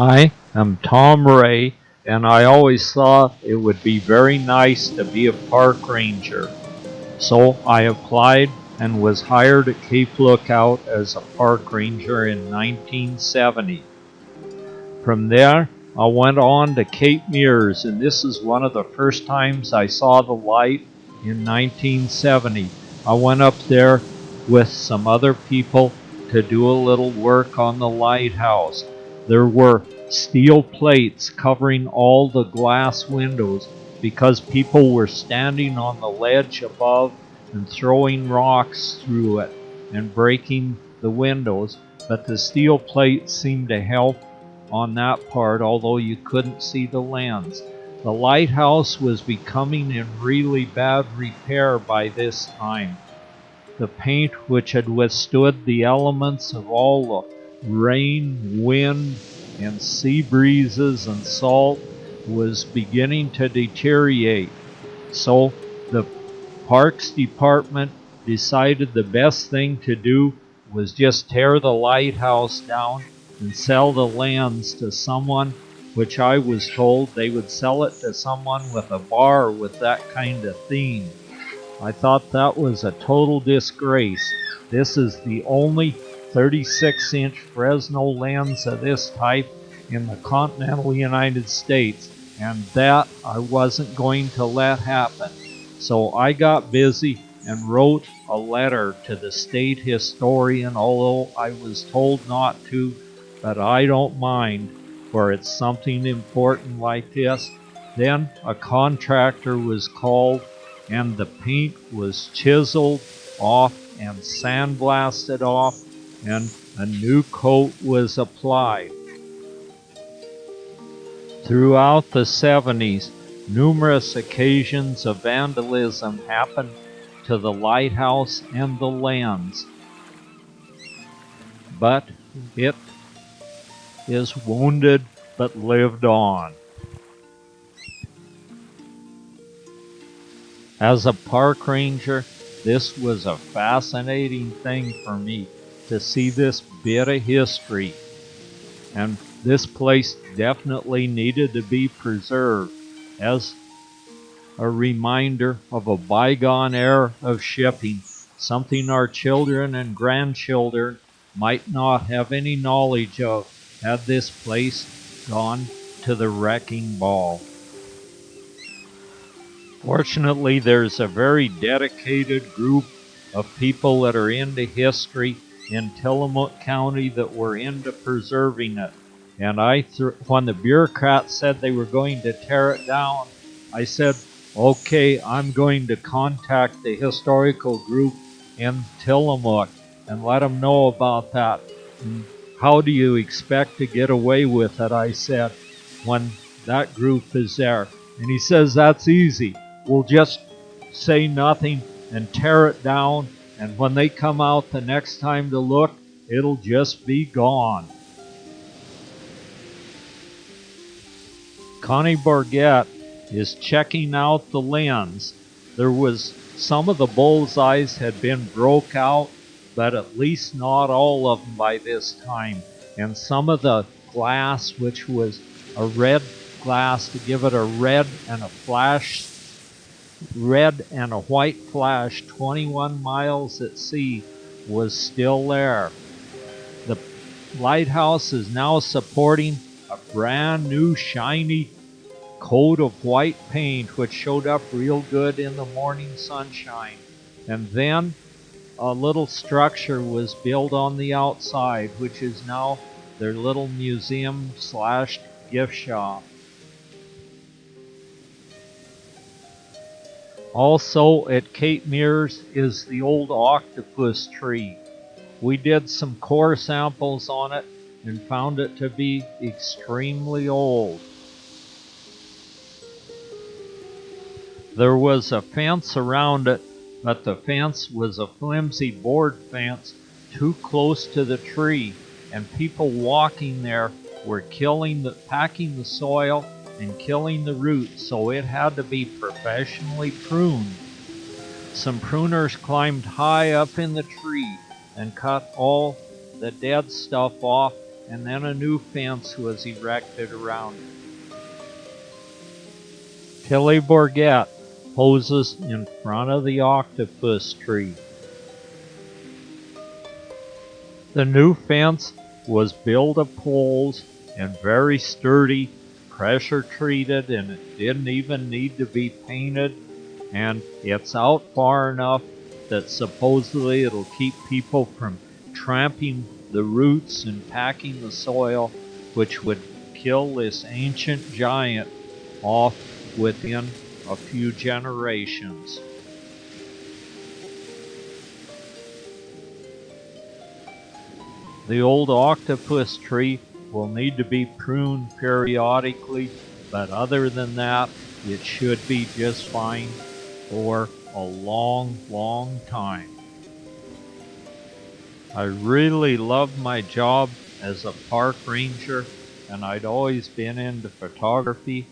I am Tom Ray, and I always thought it would be very nice to be a park ranger. So I applied and was hired at Cape Lookout as a park ranger in 1970. From there, I went on to Cape Meares, and this is one of the first times I saw the light in 1970. I went up there with some other people to do a little work on the lighthouse. There were steel plates covering all the glass windows because people were standing on the ledge above and throwing rocks through it and breaking the windows, but the steel plates seemed to help on that part, although you couldn't see the lens. The lighthouse was becoming in really bad repair by this time. The paint, which had withstood the elements of all the rain, wind, and sea breezes and salt, was beginning to deteriorate. So the Parks Department decided the best thing to do was just tear the lighthouse down and sell the lens to someone, which I was told they would sell it to someone with a bar with that kind of theme. I thought that was a total disgrace. This is the only 36-inch Fresno lens of this type in the continental United States, and that I wasn't going to let happen. So I got busy and wrote a letter to the state historian, although I was told not to, but I don't mind, for it's something important like this. Then a contractor was called, and the paint was chiseled off and sandblasted off, and a new coat was applied. Throughout the 70s, numerous occasions of vandalism happened to the lighthouse and the lens, but it is wounded but lived on. As a park ranger, this was a fascinating thing for me to see this bit of history, and this place definitely needed to be preserved as a reminder of a bygone era of shipping, something our children and grandchildren might not have any knowledge of had this place gone to the wrecking ball. Fortunately, there's a very dedicated group of people that are into history in Tillamook County that were into preserving it. And when the bureaucrats said they were going to tear it down, I said, okay, I'm going to contact the historical group in Tillamook and let them know about that. And how do you expect to get away with it, I said, when that group is there? And he says, that's easy. We'll just say nothing and tear it down, and when they come out the next time to look, it'll just be gone. Connie Borgette is checking out the lens. There was some of the bullseyes had been broke out, but at least not all of them by this time. And some of the glass, which was a red glass to give it a red and a white flash 21 miles at sea, was still there. The lighthouse is now supporting a brand new shiny coat of white paint, which showed up real good in the morning sunshine. And then a little structure was built on the outside, which is now their little museum/gift shop. Also at Cape Meares is the old octopus tree. We did some core samples on it and found it to be extremely old. There was a fence around it, but the fence was a flimsy board fence too close to the tree, and people walking there were packing the soil and killing the roots, so it had to be professionally pruned. Some pruners climbed high up in the tree and cut all the dead stuff off and then a new fence was erected around it. Tilly Bourget poses in front of the octopus tree. The new fence was built of poles and very sturdy, pressure treated, and it didn't even need to be painted, and it's out far enough that supposedly it'll keep people from tramping the roots and packing the soil, which would kill this ancient giant off within a few generations. The old octopus tree will need to be pruned periodically, but other than that, it should be just fine for a long, long time. I really loved my job as a park ranger, and I'd always been into photography,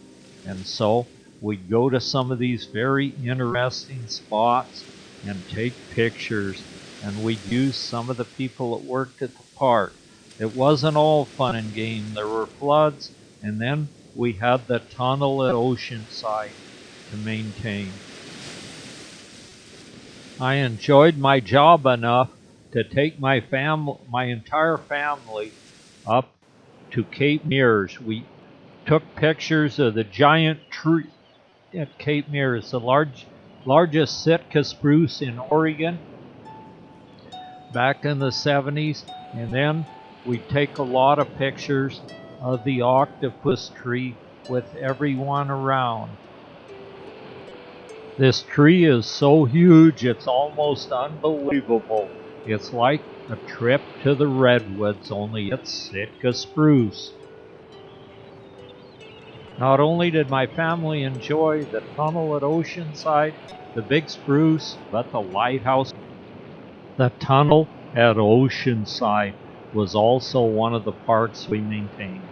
and so we'd go to some of these very interesting spots and take pictures, and we'd use some of the people that worked at the park. It wasn't all fun and game. There were floods, and then we had the tunnel at Oceanside to maintain. I enjoyed my job enough to take my entire family up to Cape Meares. We took pictures of the giant tree at Cape Meares, the largest Sitka spruce in Oregon back in the 70s, and then we take a lot of pictures of the octopus tree with everyone around. This tree is so huge it's almost unbelievable. It's like a trip to the redwoods, only it's Sitka spruce. Not only did my family enjoy the tunnel at Oceanside, the big spruce, but the lighthouse. The tunnel at Oceanside was also one of the parks we maintained.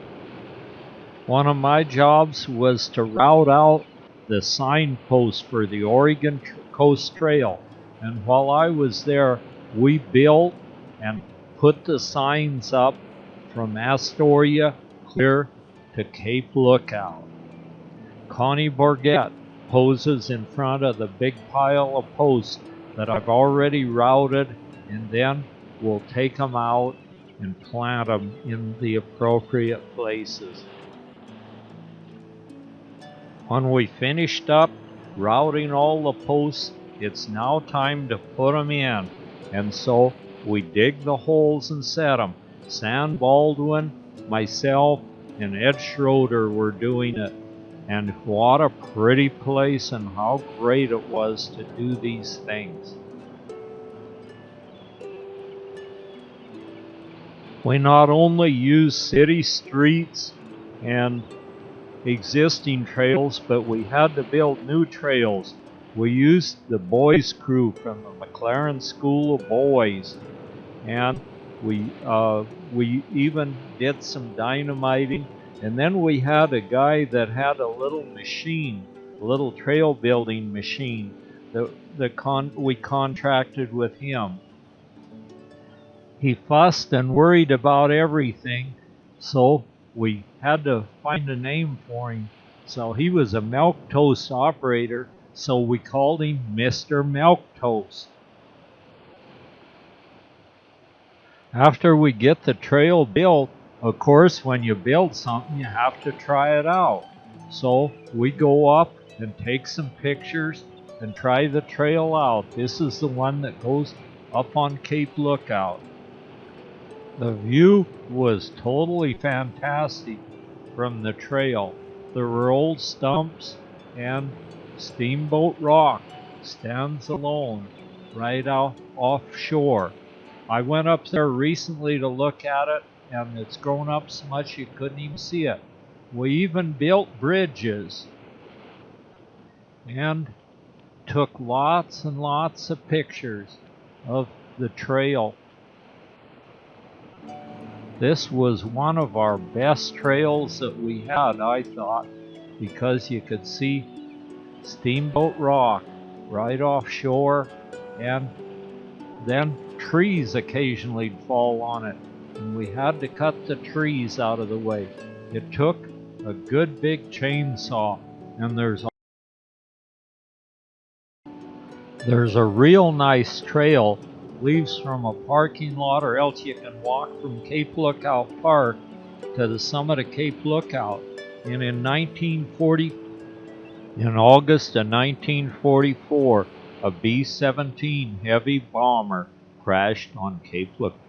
One of my jobs was to route out the signposts for the Oregon Coast Trail, and while I was there, we built and put the signs up from Astoria clear to Cape Lookout. Connie Bourget poses in front of the big pile of posts that I've already routed, and then we'll take them out and plant them in the appropriate places. When we finished up routing all the posts, it's now time to put them in, and so we dig the holes and set them. Sam Baldwin, myself, and Ed Schroeder were doing it, and what a pretty place and how great it was to do these things. We not only use city streets and existing trails, but we had to build new trails. We used the boys' crew from the McLaren School of Boys, and we even did some dynamiting. And then we had a guy that had a little machine, a little trail building machine that we contracted with him. He fussed and worried about everything, so we had to find a name for him. So he was a milquetoast operator, so we called him Mr. Milquetoast. After we get the trail built, of course, when you build something, you have to try it out. So we go up and take some pictures and try the trail out. This is the one that goes up on Cape Lookout. The view was totally fantastic from the trail. There were old stumps, and Steamboat Rock stands alone right out offshore. I went up there recently to look at it, and it's grown up so much you couldn't even see it. We even built bridges and took lots and lots of pictures of the trail. This was one of our best trails that we had, I thought, because you could see Steamboat Rock right offshore, and then trees occasionally fall on it. and we had to cut the trees out of the way. It took a good big chainsaw, and there's a real nice trail leaves from a parking lot, or else you can walk from Cape Lookout Park to the summit of Cape Lookout. And in August of 1944, a B-17 heavy bomber crashed on Cape Lookout.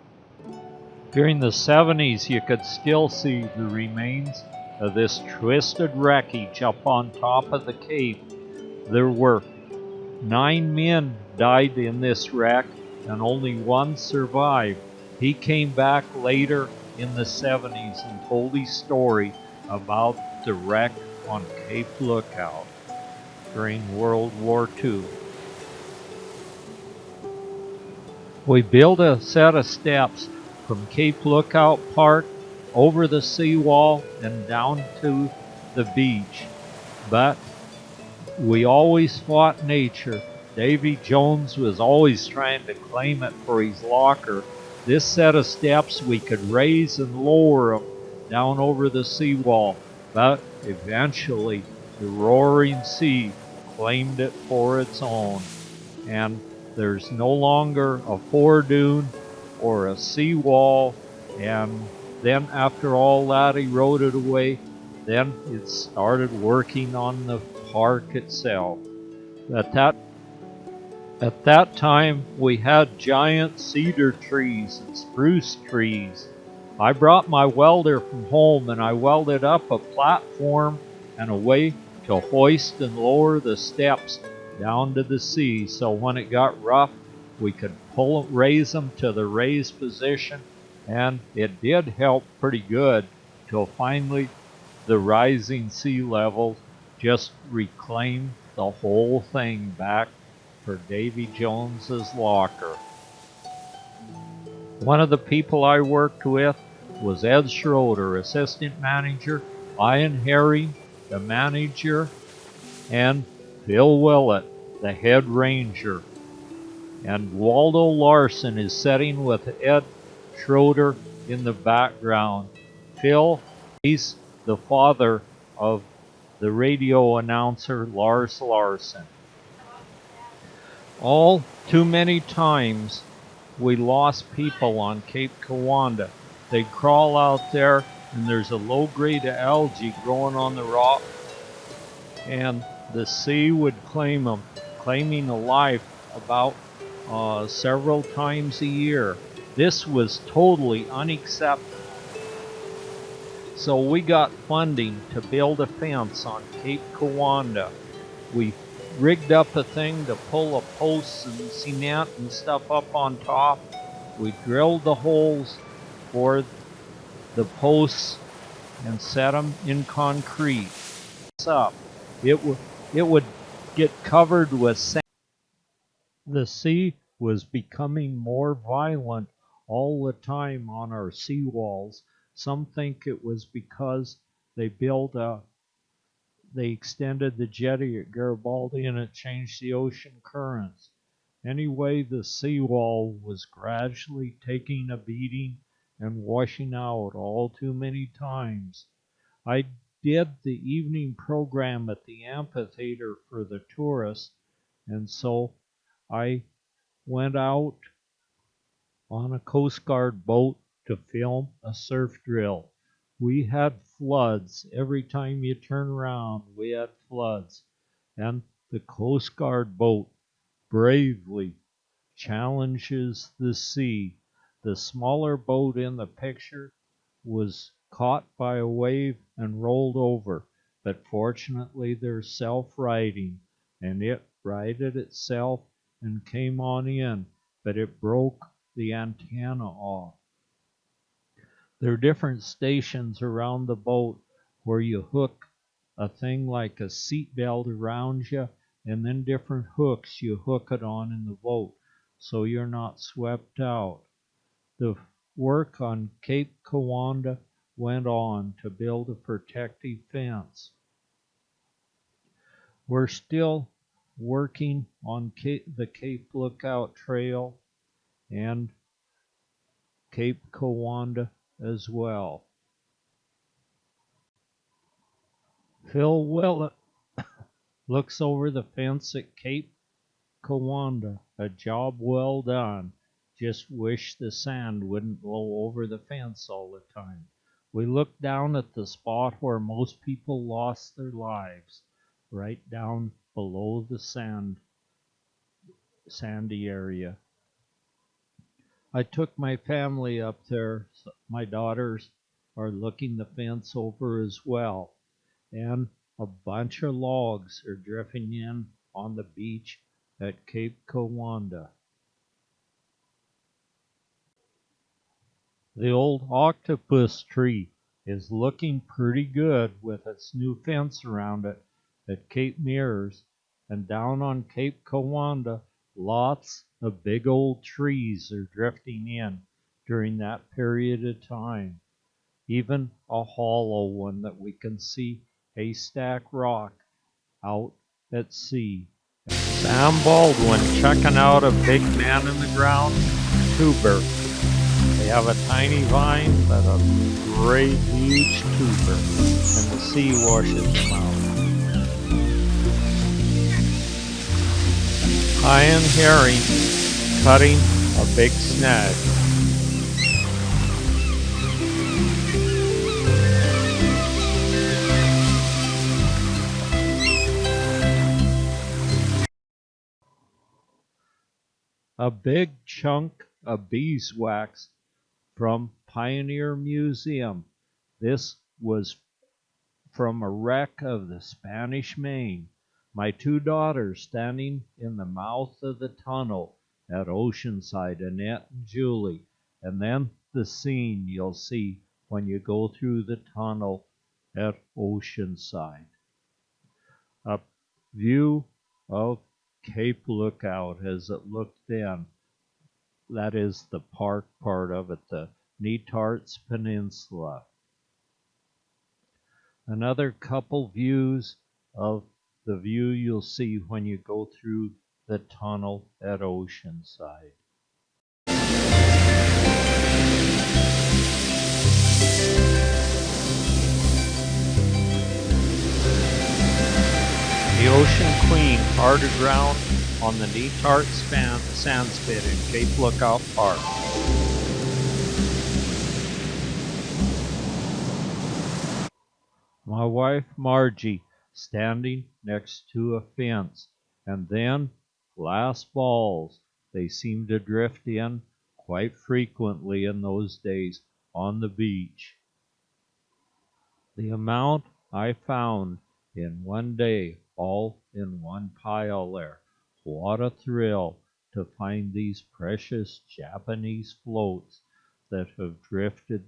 During the 70s, you could still see the remains of this twisted wreckage up on top of the Cape. There were 9 men died in this wreck, and only one survived. He came back later in the 70s and told his story about the wreck on Cape Lookout during World War II. We built a set of steps from Cape Lookout Park over the seawall and down to the beach, but we always fought nature. Davy Jones was always trying to claim it for his locker. This set of steps we could raise and lower them down over the seawall, but eventually the roaring sea claimed it for its own, and there's no longer a foredune or a seawall. And then after all that eroded away, then it started working on the park itself. At that time, we had giant cedar trees and spruce trees. I brought my welder from home, and I welded up a platform and a way to hoist and lower the steps down to the sea, so when it got rough, we could raise them to the raised position, and it did help pretty good till finally the rising sea level just reclaimed the whole thing back for Davy Jones's locker. One of the people I worked with was Ed Schroeder, assistant manager, Ian Herring, the manager, and Phil Willett, the head ranger. And Waldo Larson is sitting with Ed Schroeder in the background. Phil, he's the father of the radio announcer Lars Larson. All too many times we lost people on Cape Kiwanda. They'd crawl out there, and there's a low grade of algae growing on the rock, and the sea would claim them, claiming a life about several times a year. This was totally unacceptable. So we got funding to build a fence on Cape Kiwanda. We rigged up a thing to pull a posts and cement and stuff up on top. We drilled the holes for the posts and set them in concrete. It would get covered with sand. The sea was becoming more violent all the time on our seawalls. Some think it was because they extended the jetty at Garibaldi and it changed the ocean currents. Anyway, the seawall was gradually taking a beating and washing out all too many times. I did the evening program at the amphitheater for the tourists, and so I went out on a Coast Guard boat to film a surf drill. We had floods. Every time you turn around, we had floods. And the Coast Guard boat bravely challenges the sea. The smaller boat in the picture was caught by a wave and rolled over, but fortunately they're self-righting, and it righted itself and came on in, but it broke the antenna off. There are different stations around the boat where you hook a thing like a seat belt around you, and then different hooks you hook it on in the boat so you're not swept out. The work on Cape Kiwanda went on to build a protective fence. We're still working on the Cape Lookout Trail, and Cape Cowanda as well. Phil Willett looks over the fence at Cape Cowanda. A job well done. Just wish the sand wouldn't blow over the fence all the time. We looked down at the spot where most people lost their lives, right down below the sandy area. I took my family up there. My daughters are looking the fence over as well. And a bunch of logs are drifting in on the beach at Cape Cowanda. The old octopus tree is looking pretty good with its new fence around it at Cape Meares, and down on Cape Cowanda, lots of big old trees are drifting in during that period of time. Even a hollow one that we can see, Haystack Rock, out at sea. Sam Baldwin checking out a big man in the ground tuber. They have a tiny vine, but a great huge tuber, and the sea washes them out. Ian herring cutting a big snag. A big chunk of beeswax from Pioneer Museum. This was from a wreck of the Spanish Main. My two daughters standing in the mouth of the tunnel at Oceanside, Annette and Julie, and then the scene you'll see when you go through the tunnel at Oceanside. A view of Cape Lookout as it looked then. That is the park part of it, the Netarts Peninsula. Another couple views of the view you'll see when you go through the tunnel at Oceanside. The Ocean Queen hard aground on the Netart Sandspit in Cape Lookout Park. My wife Margie standing next to a fence, and then glass balls. They seemed to drift in quite frequently in those days on the beach. The amount I found in one day, all in one pile there. What a thrill to find these precious Japanese floats that have drifted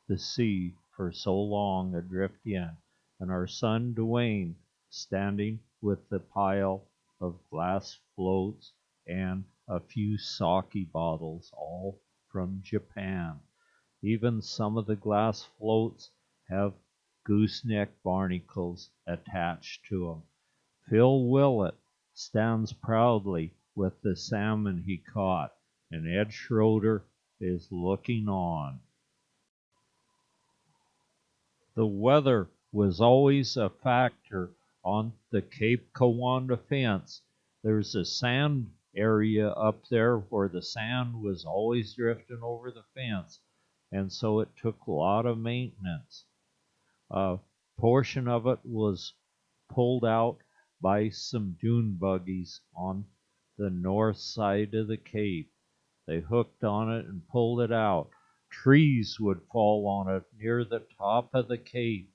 the sea for so long adrift in, and our son Dwayne standing with the pile of glass floats and a few sake bottles, all from Japan. Even some of the glass floats have gooseneck barnacles attached to them. Phil Willett stands proudly with the salmon he caught, and Ed Schroeder is looking on. The weather was always a factor on the Cape Cowanda fence. There's a sand area up there where the sand was always drifting over the fence, and so it took a lot of maintenance. A portion of it was pulled out by some dune buggies on the north side of the cape. They hooked on it and pulled it out. Trees would fall on it near the top of the cape,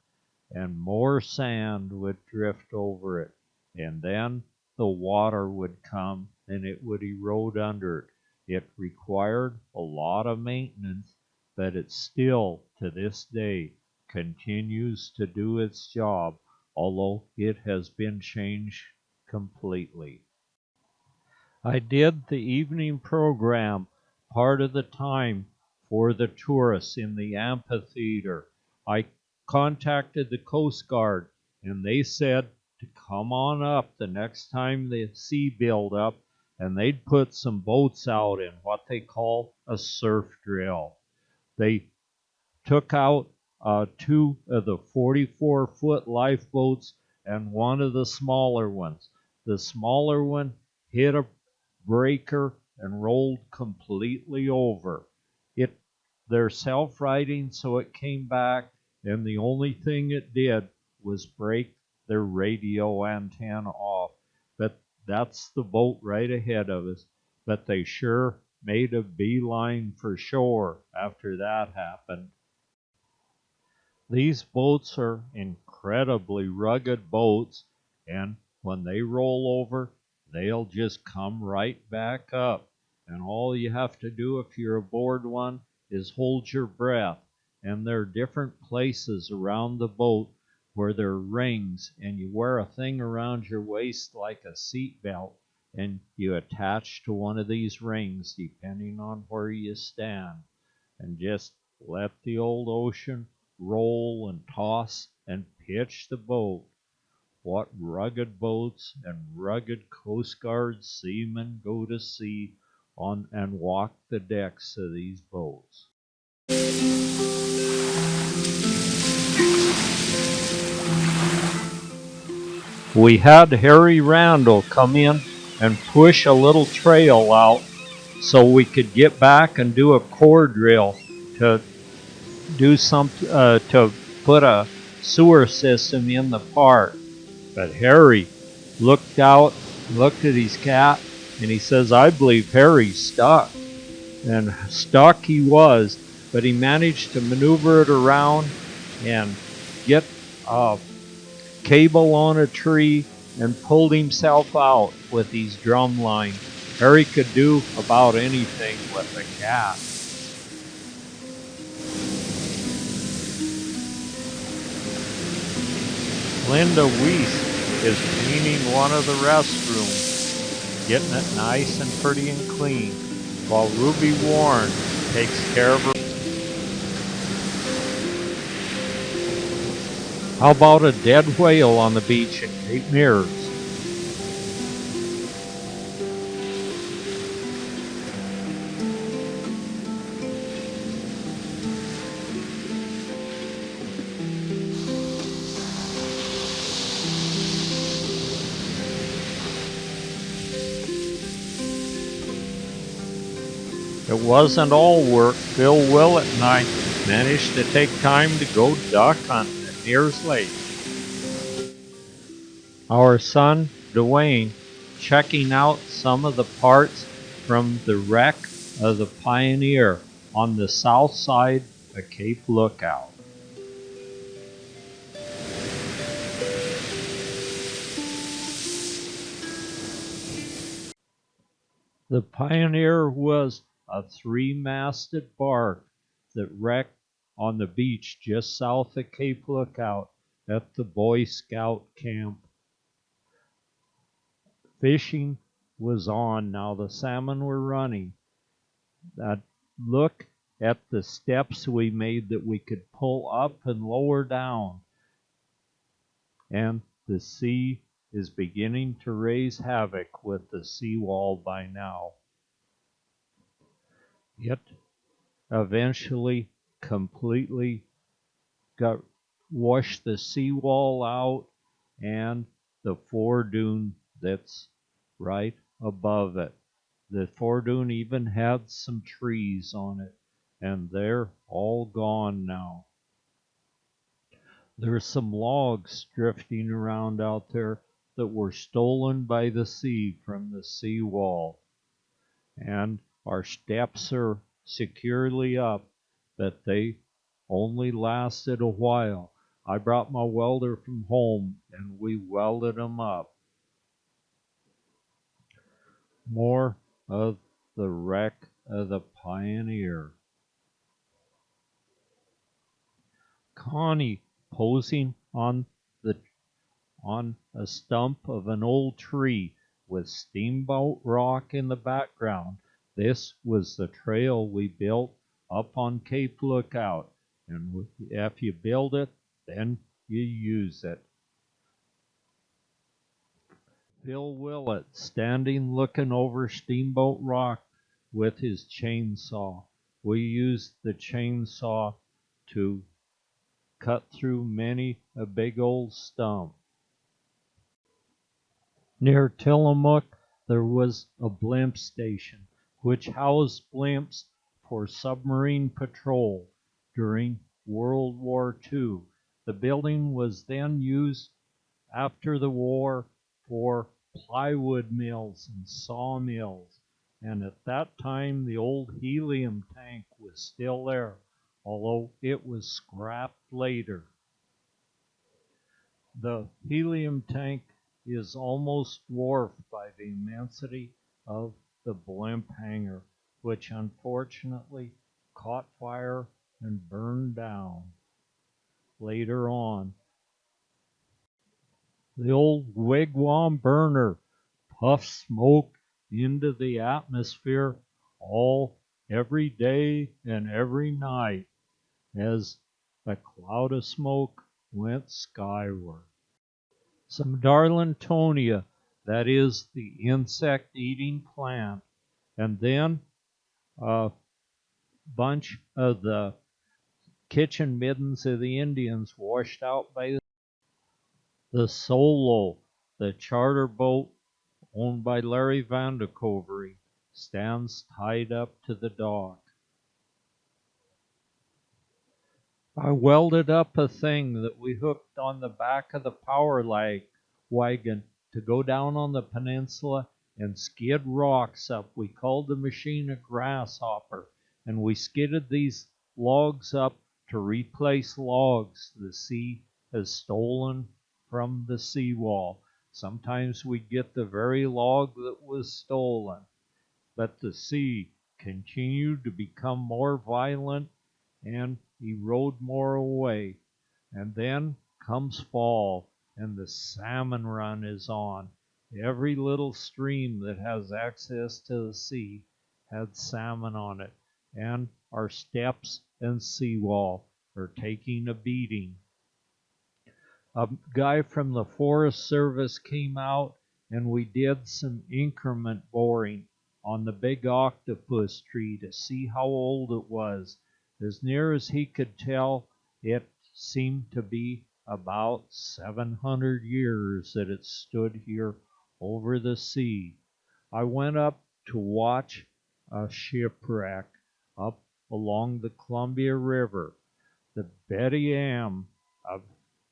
and more sand would drift over it. And then the water would come and it would erode under it. It required a lot of maintenance, but it still, to this day, continues to do its job, although it has been changed completely. I did the evening program part of the time for the tourists in the amphitheater. I contacted the Coast Guard, and they said to come on up the next time the sea build up, and they'd put some boats out in what they call a surf drill. They took out two of the 44-foot lifeboats and one of the smaller ones. The smaller one hit a breaker and rolled completely over. It They're self-righting, so it came back, and the only thing it did was break their radio antenna off. But that's the boat right ahead of us. But they sure made a beeline for shore after that happened. These boats are incredibly rugged boats, and when they roll over, they'll just come right back up. And all you have to do if you're aboard one is hold your breath. And there are different places around the boat where there are rings, and you wear a thing around your waist like a seat belt, and you attach to one of these rings depending on where you stand. And just let the old ocean roll and toss and pitch the boat. What rugged boats and rugged Coast Guard seamen go to sea on and walk the decks of these boats. We had Harry Randall come in and push a little trail out so we could get back and do a core drill to to put a sewer system in the park. But Harry looked out, looked at his cat, and he says, "I believe Harry's stuck." And stuck he was, but he managed to maneuver it around and get a cable on a tree and pulled himself out with his drum line. Harry could do about anything with a cat. Linda Weiss is cleaning one of the restrooms, getting it nice and pretty and clean, while Ruby Warren takes care of her. How about a dead whale on the beach at Cape Meares? It wasn't all work. Bill Willett and I managed to take time to go duck hunting at Meares Lake. Our son, Dwayne, checking out some of the parts from the wreck of the Pioneer on the south side of Cape Lookout. The Pioneer was a three-masted bark that wrecked on the beach just south of Cape Lookout at the Boy Scout camp. Fishing was on now. The salmon were running. Look at the steps we made that we could pull up and lower down. And the sea is beginning to raise havoc with the seawall by now. It eventually completely washed the seawall out and the foredune that's right above it. The foredune even had some trees on it, and they're all gone now. There's some logs drifting around out there that were stolen by the sea from the seawall. And our steps are securely up, but they only lasted a while. I brought my welder from home and we welded them up. More of the wreck of the Pioneer. Connie posing on a stump of an old tree with Steamboat Rock in the background. This was the trail we built up on Cape Lookout, and if you build it, then you use it. Phil Willett standing looking over Steamboat Rock with his chainsaw. We used the chainsaw to cut through many a big old stump. Near Tillamook there was a blimp station, which housed blimps for submarine patrol during World War II. The building was then used after the war for plywood mills and sawmills, and at that time the old helium tank was still there, although it was scrapped later. The helium tank is almost dwarfed by the immensity of the blimp hangar, which unfortunately caught fire and burned down later on. The old wigwam burner puffs smoke into the atmosphere every day and every night as a cloud of smoke went skyward. Some Darlingtonia, that is the insect-eating plant, and then a bunch of the kitchen middens of the Indians washed out by the Solo, the charter boat owned by Larry Vandecovery, stands tied up to the dock. I welded up a thing that we hooked on the back of the power wagon to go down on the peninsula and skid rocks up. We called the machine a grasshopper, and we skidded these logs up to replace logs the sea has stolen from the seawall. Sometimes we'd get the very log that was stolen, but the sea continued to become more violent and erode more away. And then comes fall, and the salmon run is on. Every little stream that has access to the sea had salmon on it, and our steps and seawall are taking a beating. A guy from the Forest Service came out, and we did some increment boring on the big octopus tree to see how old it was. As near as he could tell, it seemed to be about 700 years that it stood here over the sea. I went up to watch a shipwreck up along the Columbia River. The Betty Am, a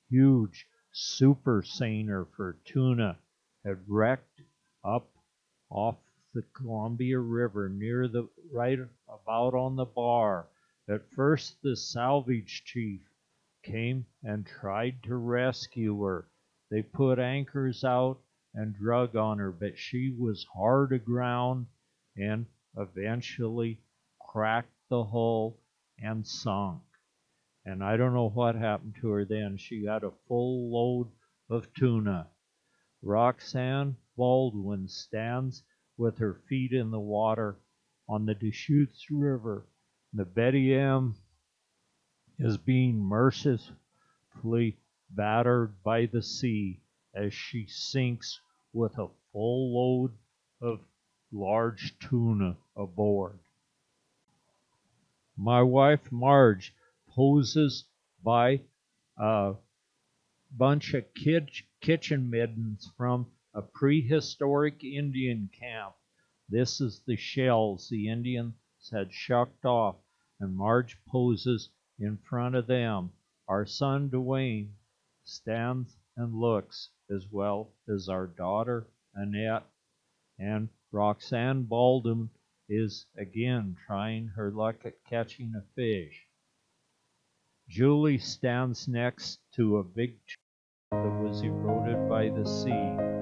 huge super seiner for tuna, had wrecked up off the Columbia River right about on the bar. At first the salvage chief came and tried to rescue her. They put anchors out and drug on her, but she was hard aground and eventually cracked the hull and sunk. And I don't know what happened to her then. She got a full load of tuna. Roxanne Baldwin stands with her feet in the water on the Deschutes River. The Betty M is being mercifully battered by the sea as she sinks with a full load of large tuna aboard. My wife Marge poses by a bunch of kitchen middens from a prehistoric Indian camp. This is the shells the Indians had shucked off, and Marge poses in front of them. Our son Dwayne stands and looks, as well as our daughter Annette, and Roxanne Baldwin is again trying her luck at catching a fish. Julie stands next to a big tree that was eroded by the sea.